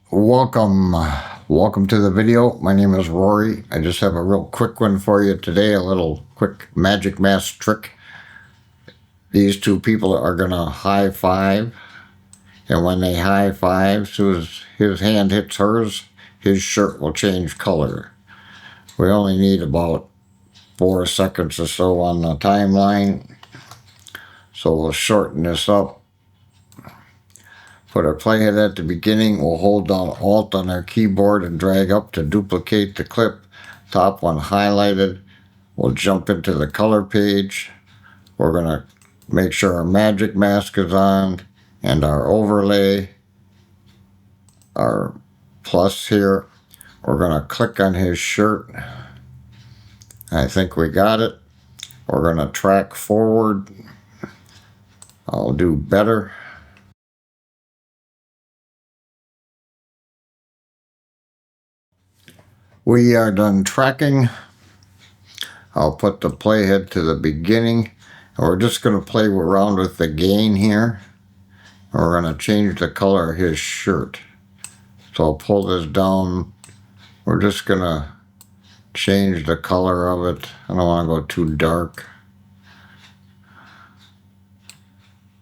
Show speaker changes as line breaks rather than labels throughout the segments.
Welcome to the video. My name is Rory. I just have a real quick one for you today, a little quick magic mask trick. These two people are gonna high five, and when they high five, as soon as his hand hits hers, his shirt will change color. We only need about 4 seconds or so on the timeline, so we'll shorten this up. Put our playhead at the beginning. We'll hold down Alt on our keyboard and drag up to duplicate the clip. Top one highlighted. We'll jump into the color page. We're going to make sure our magic mask is on and our overlay, our plus here. We're going to click on his shirt. I think we got it. We're going to track forward. I'll do better. We are done tracking. I'll put the playhead to the beginning. And we're just going to play around with the gain here. And we're going to change the color of his shirt. So I'll pull this down. We're just going to change the color of it. I don't want to go too dark.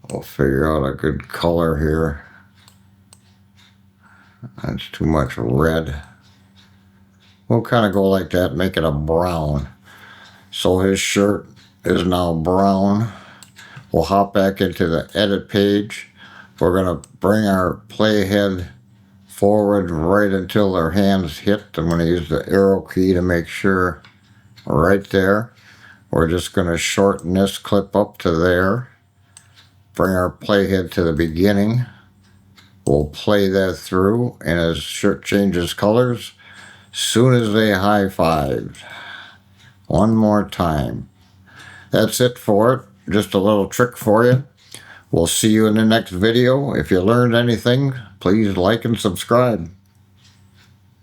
We'll figure out a good color here. That's too much red. We'll kind of go like that, make it a brown. So his shirt is now brown. We'll hop back into the edit page. We're going to bring our playhead forward right until their hands hit. I'm going to use the arrow key to make sure right there. We're just going to shorten this clip up to there. Bring our playhead to the beginning. We'll play that through, and his shirt changes colors. Soon as they high five. One more time. That's it for it. Just a little trick for you. We'll see you in the next video. If you learned anything, please like and subscribe.